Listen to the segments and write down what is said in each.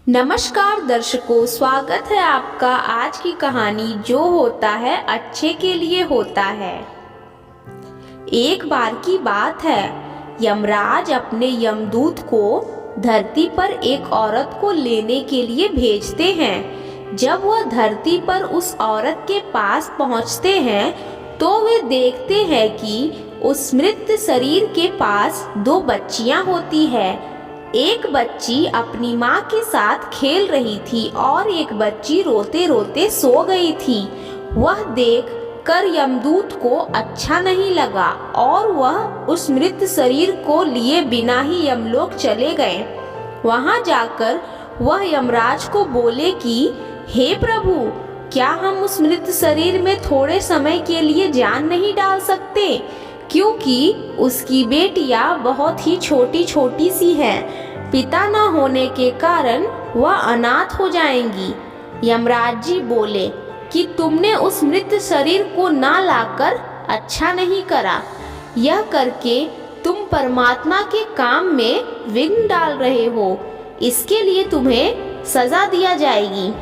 नमस्कार दर्शकों, स्वागत है आपका आज की कहानी जो होता है अच्छे के लिए होता है। एक बार की बात है, यमराज अपने यमदूत को धरती पर एक औरत को लेने के लिए भेजते हैं। जब वह धरती पर उस औरत के पास पहुंचते हैं तो वे देखते हैं कि उस मृत शरीर के पास दो बच्चियां होती है। एक बच्ची अपनी माँ के साथ खेल रही थी और एक बच्ची रोते रोते सो गई थी। वह देख कर यमदूत को अच्छा नहीं लगा और वह उस मृत शरीर को लिए बिना ही यमलोक चले गए। वहां जाकर वह यमराज को बोले कि हे प्रभु, क्या हम उस मृत शरीर में थोड़े समय के लिए जान नहीं डाल सकते, क्योंकि उसकी बेटियां बहुत ही छोटी छोटी सी हैं। पिता न होने के कारण वह अनाथ हो जाएंगी। यमराज जी बोले कि तुमने उस मृत शरीर को ना लाकर अच्छा नहीं करा। यह करके तुम परमात्मा के काम में विघ्न डाल रहे हो। इसके लिए तुम्हें सजा दिया जाएगी।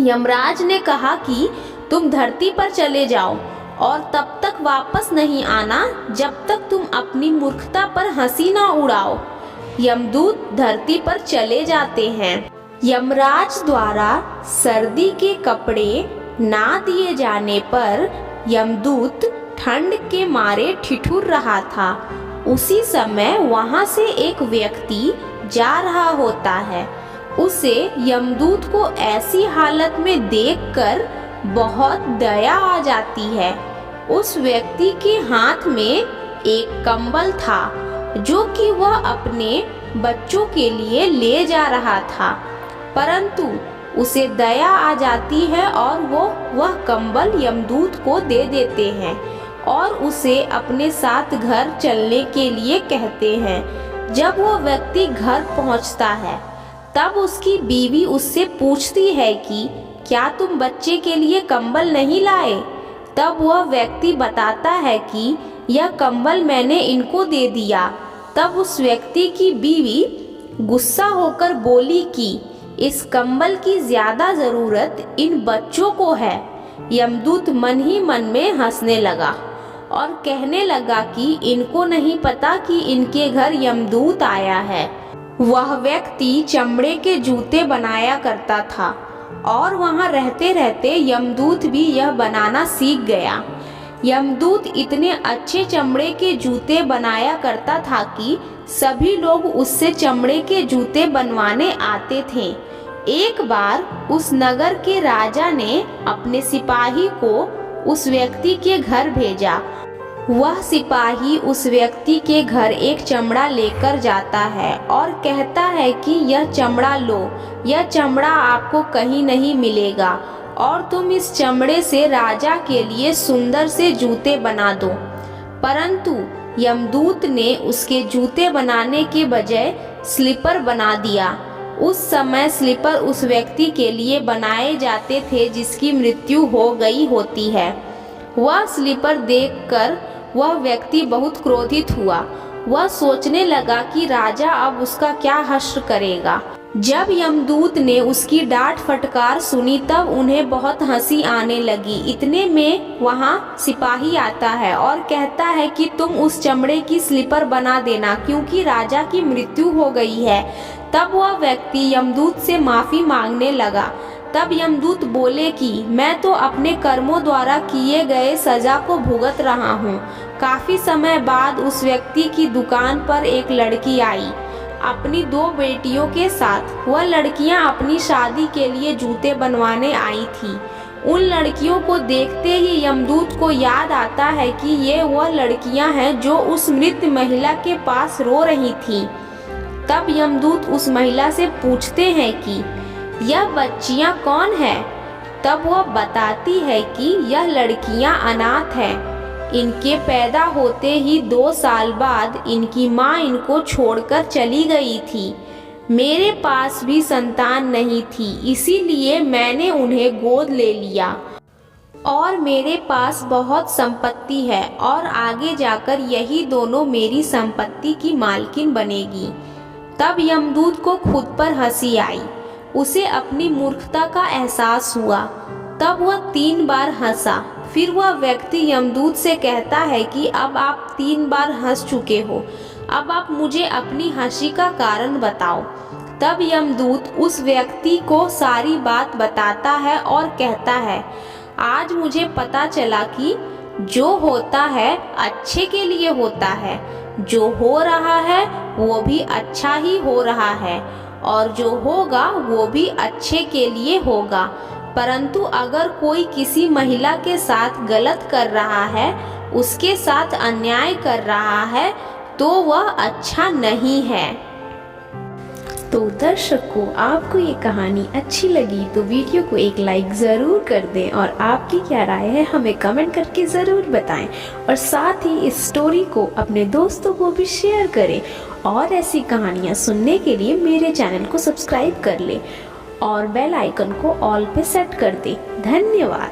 यमराज ने कहा कि तुम धरती पर चले जाओ और तब तक वापस नहीं आना जब तक तुम अपनी मूर्खता पर हंसी ना उड़ाओ। यमदूत धरती पर चले जाते हैं। यमराज द्वारा सर्दी के कपड़े ना दिए जाने पर यमदूत ठंड के मारे ठिठुर रहा था। उसी समय वहां से एक व्यक्ति जा रहा होता है। उसे यमदूत को ऐसी हालत में देखकर बहुत दया आ जाती है। उस व्यक्ति के हाथ में एक कंबल था जो कि वह अपने बच्चों के लिए ले जा रहा था, परंतु उसे दया आ जाती है और वह कंबल यमदूत को दे देते हैं और उसे अपने साथ घर चलने के लिए कहते हैं। जब वह व्यक्ति घर पहुंचता है तब उसकी बीवी उससे पूछती है कि क्या तुम बच्चे के लिए कंबल नहीं लाए? तब वह व्यक्ति बताता है कि यह कंबल मैंने इनको दे दिया। तब उस व्यक्ति की बीवी गुस्सा होकर बोली कि इस कंबल की ज्यादा जरूरत इन बच्चों को है। यमदूत मन ही मन में हंसने लगा और कहने लगा कि इनको नहीं पता कि इनके घर यमदूत आया है। वह व्यक्ति चमड़े के जूते बनाया करता था और वहां रहते रहते यमदूत भी यह बनाना सीख गया। यमदूत इतने अच्छे चमड़े के जूते बनाया करता था कि सभी लोग उससे चमड़े के जूते बनवाने आते थे। एक बार उस नगर के राजा ने अपने सिपाही को उस व्यक्ति के घर भेजा। वह सिपाही उस व्यक्ति के घर एक चमड़ा लेकर जाता है और कहता है कि यह चमड़ा लो, यह चमड़ा आपको कहीं नहीं मिलेगा और तुम इस चमड़े से राजा के लिए सुंदर से जूते बना दो। परंतु यमदूत ने उसके जूते बनाने के बजाय स्लीपर बना दिया। उस समय स्लीपर उस व्यक्ति के लिए बनाए जाते थे जिसकी मृत्यु हो गई होती है। वह स्लीपर देखकर वह व्यक्ति बहुत क्रोधित हुआ। वह सोचने लगा कि राजा अब उसका क्या हश्र करेगा। जब यमदूत ने उसकी डांट फटकार सुनी तब उन्हें बहुत हंसी आने लगी। इतने में वहां सिपाही आता है और कहता है कि तुम उस चमड़े की स्लीपर बना देना क्योंकि राजा की मृत्यु हो गई है। तब वह व्यक्ति यमदूत से माफी मांगने लगा। तब यमदूत बोले कि मैं तो अपने कर्मों द्वारा किए गए सजा को भुगत रहा हूँ। काफी समय बाद उस व्यक्ति की दुकान पर एक लड़की आई अपनी दो बेटियों के साथ। वह लड़कियां अपनी शादी के लिए जूते बनवाने आई थी। उन लड़कियों को देखते ही यमदूत को याद आता है कि ये वह लड़कियां हैं जो उस मृत महिला के पास रो रही थीं। तब यमदूत उस महिला से पूछते हैं कि यह बच्चियां कौन है? तब वह बताती है कि यह लड़कियां अनाथ हैं। इनके पैदा होते ही 2 साल बाद इनकी माँ इनको छोड़कर चली गई थी। मेरे पास भी संतान नहीं थी, इसीलिए मैंने उन्हें गोद ले लिया और मेरे पास बहुत संपत्ति है और आगे जाकर यही दोनों मेरी संपत्ति की मालकिन बनेगी। तब यमदूत को खुद पर हंसी आई। उसे अपनी मूर्खता का एहसास हुआ। तब वह 3 बार हंसा। फिर वह व्यक्ति यमदूत से कहता है कि अब आप 3 बार हंस चुके हो, अब आप मुझे अपनी हंसी का कारण बताओ। तब यमदूत उस व्यक्ति को सारी बात बताता है और कहता है, आज मुझे पता चला कि जो होता है अच्छे के लिए होता है, जो हो रहा है वो भी अच्छा ही हो रहा है, और जो होगा वो भी अच्छे के लिए होगा। परंतु अगर कोई किसी महिला के साथ गलत कर रहा है, उसके साथ अन्याय कर रहा है, तो वह अच्छा नहीं है। तो दर्शकों, आपको ये कहानी अच्छी लगी तो वीडियो को एक लाइक ज़रूर कर दें और आपकी क्या राय है हमें कमेंट करके ज़रूर बताएं, और साथ ही इस स्टोरी को अपने दोस्तों को भी शेयर करें। और ऐसी कहानियाँ सुनने के लिए मेरे चैनल को सब्सक्राइब कर लें और बेल आइकन को ऑल पे सेट कर दें। धन्यवाद।